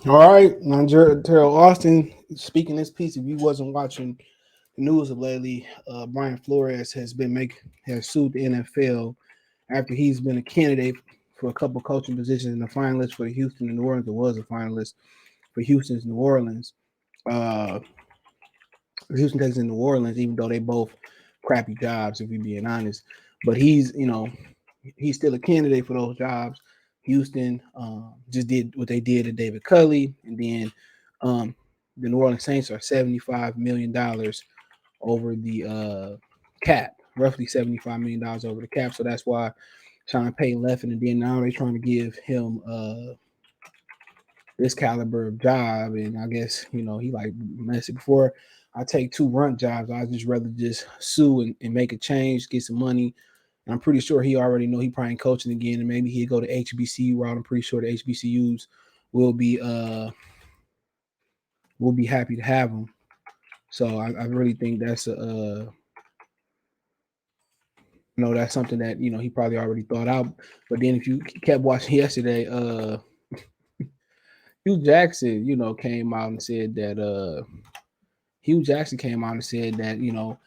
All right, Teryl Austin speaking this piece. If you wasn't watching the news of lately, Brian Flores has sued the NFL after he's been a candidate for a couple coaching positions and a finalist for the Houston and New Orleans. It was a finalist for Houston's New Orleans. Uh, Houston Texans and New Orleans, even though they both crappy jobs, if we're being honest. But he's still a candidate for those jobs. Houston just did what they did to David Culley, and then um, the New Orleans Saints are $75 million over the cap, roughly $75 million over the cap. So that's why Sean Payton left, and then now they're trying to give him this caliber of job. And I guess he like mentioned before. I take two runt jobs. I just rather just sue and make a change, get some money. And I'm pretty sure he already know he probably ain't coaching again, and maybe he'd go to HBCU route. I'm pretty sure the HBCUs will be happy to have him. So I really think that's that's something that he probably already thought out. But then if you kept watching yesterday, Hugh Jackson, came out and said that Hugh Jackson came out and said that in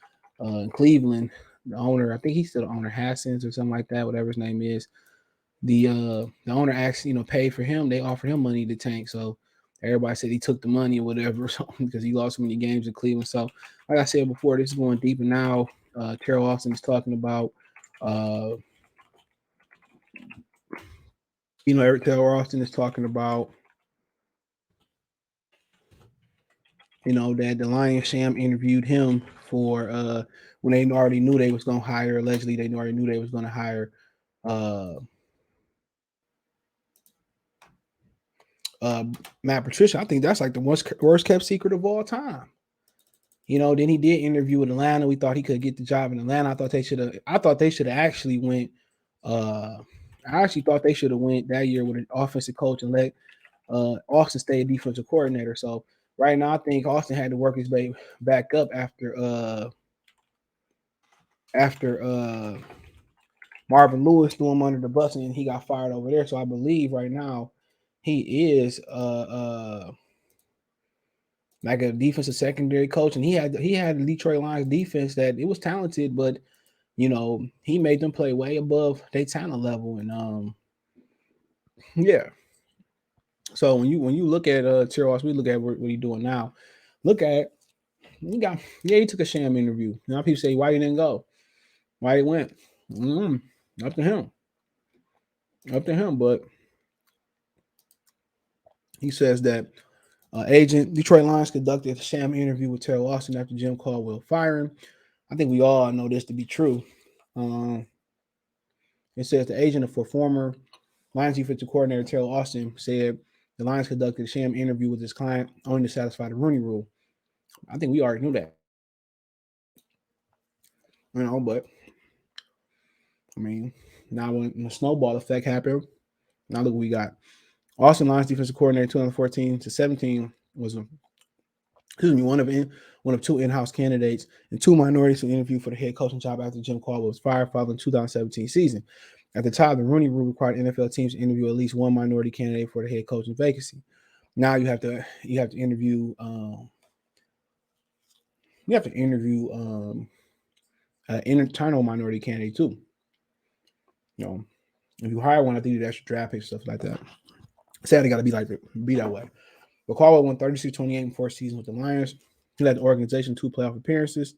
Cleveland, the owner, I think he's still the owner, Hassens or something like that, whatever his name is. The owner actually paid for him. They offered him money to tank. So everybody said he took the money or whatever because he lost so many games in Cleveland. So like I said before, this is going deep, and now Teryl Austin is talking about Eric Taylor Austin is talking about that the Lion Sham interviewed him for when they already knew they was going to hire, allegedly they already knew they was going to hire uh uh Matt Patricia. I think that's like the worst kept secret of all time. Then he did interview with Atlanta. We thought he could get the job in Atlanta. I thought they should have actually went uh I actually thought they should have went that year with an offensive coach and let Austin stay a defensive coordinator. So right now I think Austin had to work his way back up after Marvin Lewis threw him under the bus and he got fired over there. So I believe right now he is like a defensive secondary coach, and he had the Detroit Lions defense that it was talented, but he made them play way above their talent level, and yeah. So when you look at Teryl, we look at what he's doing now. Look at he took a sham interview. Now people say why he didn't go, why he went. Mm, up to him, But he says that agent Detroit Lions conducted a sham interview with Teryl Austin after Jim Caldwell firing. I think we all know this to be true. Um, it says the agent for former Lions defensive coordinator Teryl Austin said the Lions conducted a sham interview with his client only to satisfy the Rooney Rule. I think we already knew that, but I mean, now when the snowball effect happened, now look what we got. Austin Lions defensive coordinator 2014 to 17 was one of two in-house candidates and two minorities who interviewed for the head coaching job after Jim Caldwell was fired following the 2017 season. At the time, the Rooney Rule required NFL teams to interview at least one minority candidate for the head coaching vacancy. Now you have to interview an internal minority candidate too. If you hire one, I think you extra draft picks, stuff like that. Sadly, got to be that way. But Caldwell won 36-28 in fourth season with the Lions. He led the organization 2 playoff appearances,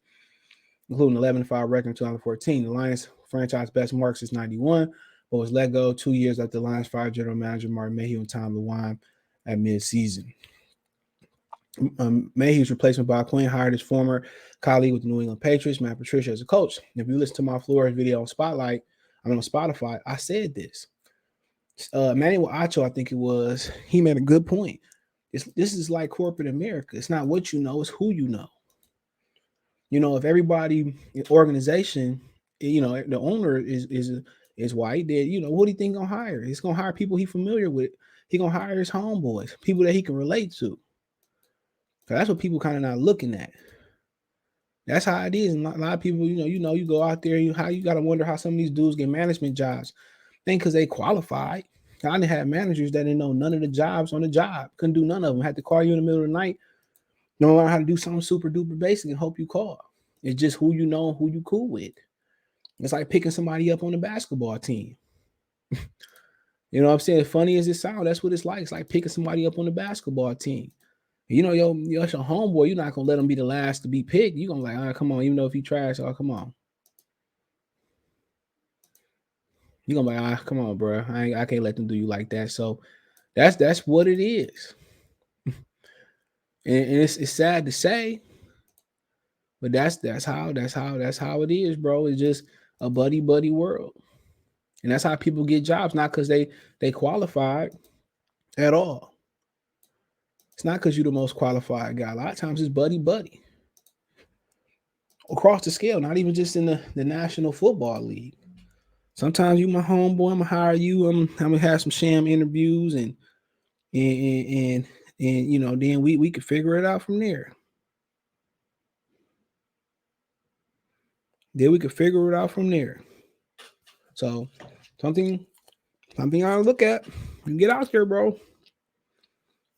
including 11-5 record in 2014. The Lions franchise best mark since 91, but was let go 2 years after the Lions fired general manager Martin Mayhew and Tom Lewine at midseason. Mayhew's replacement, Bob Quinn, hired his former colleague with the New England Patriots, Matt Patricia, as a coach. If you listen to my Flores video on on Spotify, I said this. Manuel Acho, I think it was, he made a good point. This is like corporate America. It's not what you know, it's who you know. If everybody in organization, the owner is white, then what do you think gonna hire? He's gonna hire people he's familiar with. He gonna hire his homeboys, people that he can relate to. So that's what people kind of not looking at. That's how it is. And a lot of people, you go out there, you gotta wonder how some of these dudes get management jobs. Think because they qualified. I didn't have managers that didn't know none of the jobs on the job, couldn't do none of them. Had to call you in the middle of the night, don't learn how to do something super duper basic and hope you call. It's just who you know, who you cool with. It's like picking somebody up on the basketball team. You know what I'm saying? Funny as it sounds, that's what it's like. It's like picking somebody up on the basketball team. You know, your homeboy, you're not gonna let him be the last to be picked. You're gonna like, all right, come on, even though if he trash, oh come on. You're gonna be like, ah, come on, bro. I can't let them do you like that. So that's what it is. And it's sad to say, but that's how it is, bro. It's just a buddy world. And that's how people get jobs, not because they qualified at all. It's not because you're the most qualified guy. A lot of times it's buddy across the scale, not even just in the National Football League. Sometimes you my homeboy, I'm gonna hire you. I'm gonna have some sham interviews and and and, and then we could figure it out from there. Then we could figure it out from there. So something something I look at. You get out there, bro.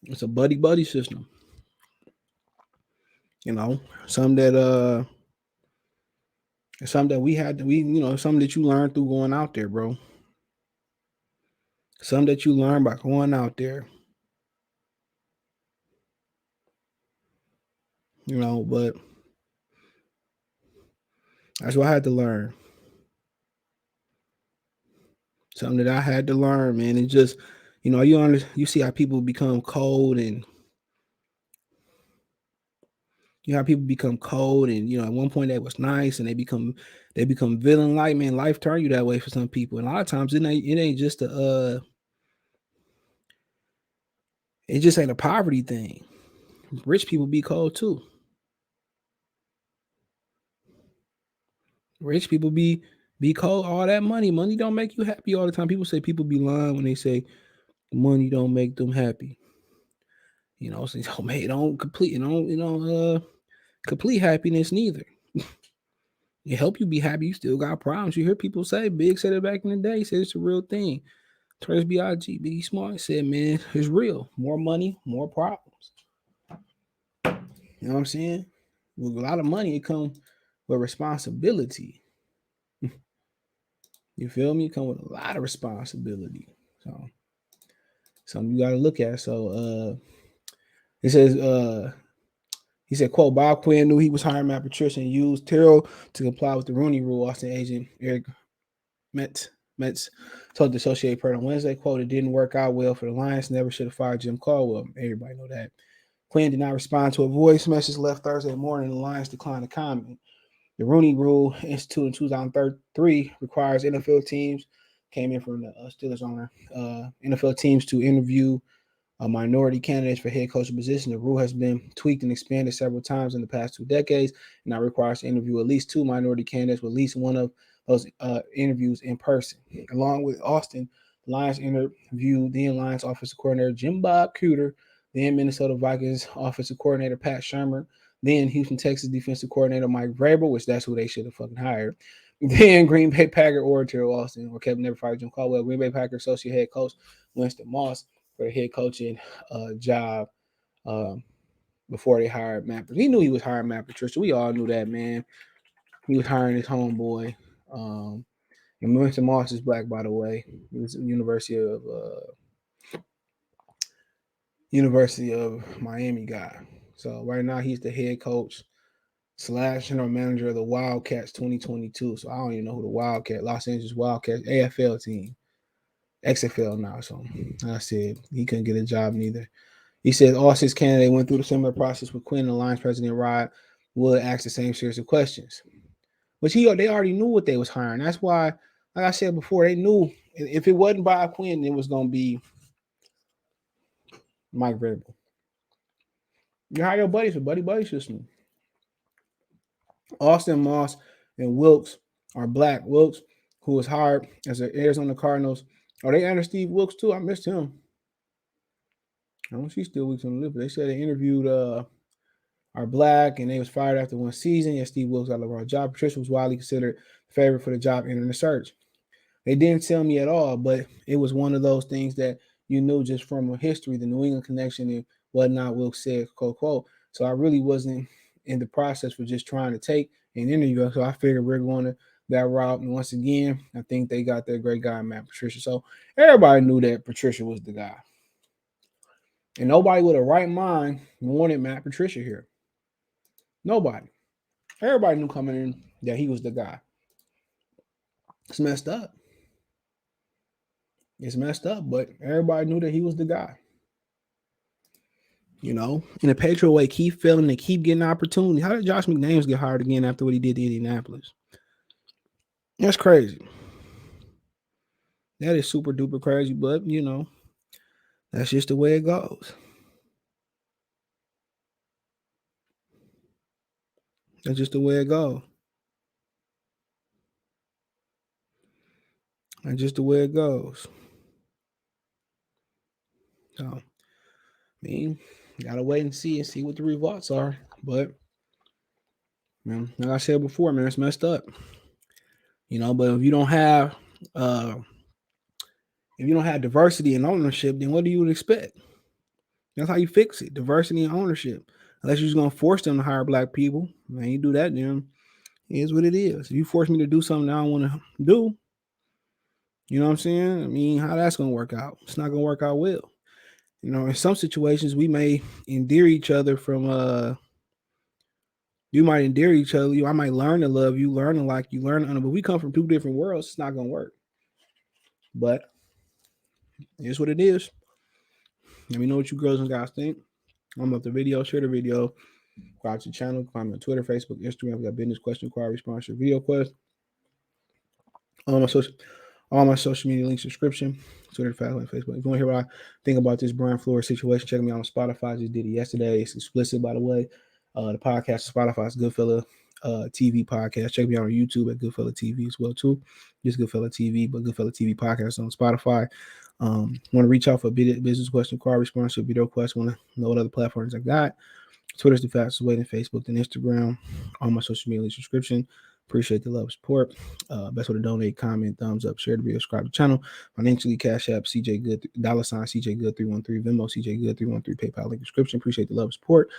It's a buddy system. You know, some that some that we had to some that you learn through going out there, bro. Some that you learn by going out there. But that's what I had to learn. Something that I had to learn, man. It just, you see how people become cold and you know how people become cold and at one point they was nice and they become villain like, man. Life turn you that way for some people. And a lot of times it ain't just it just ain't a poverty thing. Rich people be cold too. Rich people be cold. All that money don't make you happy all the time. People say people be lying when they say money don't make them happy. So don't make don't complete, complete happiness neither. It help you be happy. You still got problems. You hear people say, Big said it back in the day. He said it's a real thing. Trace B.I.G. Biggie Smart said, man, it's real. More money, more problems. You know what I'm saying? With a lot of money, it comes with responsibility. You feel me? It comes with a lot of responsibility. So something you got to look at. So it says, he said, quote, Bob Quinn knew he was hiring Matt Patricia and used Teryl to comply with the Rooney Rule. Austin agent Eric Metz told the Associated Press on Wednesday, quote, it didn't work out well for the Lions. Never should have fired Jim Caldwell. Everybody know that. Quinn did not respond to a voice message left Thursday morning. The Lions declined to comment. The Rooney Rule, instituted in 2003, requires NFL teams, came in from the Steelers owner, NFL teams to interview minority candidates for head coaching position. The rule has been tweaked and expanded several times in the past 2 decades, and now requires to interview at least 2 minority candidates with at least one of those interviews in person. Along with Austin, the Lions interviewed then Lions offensive coordinator Jim Bob Cooter, then Minnesota Vikings offensive coordinator Pat Shermer, then Houston Texas defensive coordinator Mike Vrabel, which that's who they should have fucking hired. Then Green Bay Packer or Teryl Austin, or Kevin never fired Jim Caldwell. Green Bay Packer associate head coach Winston Moss for the head coaching job before they hired Matt. He knew he was hiring Matt Patricia. We all knew that, man. He was hiring his homeboy. And Winston Moss is black, by the way. He was University of Miami guy. So right now he's the head coach / general manager of the Wildcats 2022. So I don't even know who the Los Angeles Wildcats AFL team, XFL now. So I said he couldn't get a job neither. He said all 6 candidates went through the similar process with Quinn. The Lions president Rod Wood asked the same series of questions, which they already knew what they was hiring. That's why, like I said before, they knew if it wasn't Bob Quinn, it was gonna be Mike Vrabel. You hire your buddies for buddy system. Austin Moss and Wilkes are black. Wilkes, who was hired as an Arizona Cardinals. Are they under Steve Wilkes too? I missed him. I don't see still weeks on the list, but they said they interviewed are black and they was fired after one season. Yes, Steve Wilkes got a LeBron job. Patricia was widely considered favorite for the job entering the search. They didn't tell me at all, but it was one of those things that you knew just from a history, the New England connection and whatnot. Will said, quote, quote. So I really wasn't in the process for just trying to take an interview. So I figured we're going to that route. And once again, I think they got their great guy, Matt Patricia. So everybody knew that Patricia was the guy. And nobody with a right mind wanted Matt Patricia here. Nobody. Everybody knew coming in that he was the guy. It's messed up. It's messed up, but everybody knew that he was the guy. You know, in a Patriot way, keep failing and keep getting opportunity. How did Josh McDaniels get hired again after what he did to Indianapolis? That's crazy. That is super duper crazy, but you know, that's just the way it goes. That's just the way it goes. That's just the way it goes. So, I mean, gotta wait and see what the results are. But man, like I said before, man, it's messed up. You know, but uh if you don't have diversity and ownership, then what do you expect? That's how you fix it. Diversity and ownership. Unless you're just gonna force them to hire black people, man, you do that, then it is what it is. If you force me to do something I don't want to do, you know what I'm saying? I mean, how that's gonna work out? It's not gonna work out well. You know, in some situations we may endear each other from you might endear each other. I might learn to love you, learn to like you, learn to, but we come from two different worlds, it's not gonna work. But it's what it is. Let me know what you girls and guys think. I'm up the video, share the video, subscribe to the channel, find me on Twitter, Facebook, Instagram. We got business question, inquiry, response, your video quest. All my social media links, subscription, Twitter, Facebook. If you want to hear what I think about this Brian Flores situation, check me out on Spotify. I just did it yesterday. It's explicit, by the way. The podcast, Spotify's Goodfella TV podcast. Check me out on YouTube at Goodfella TV as well too. Just Goodfella TV, but Goodfella TV podcast on Spotify. Want to reach out for a business question, inquiry, response, video question. Want to know what other platforms I got? Twitter's the fastest way than Facebook and Instagram. All my social media subscription. Appreciate the love, support. Best way to donate, comment, thumbs up, share the video, subscribe to the channel. Financially, Cash App, CJ Good, $ CJ Good 313, Venmo, CJ Good 313, PayPal link description. Appreciate the love, support.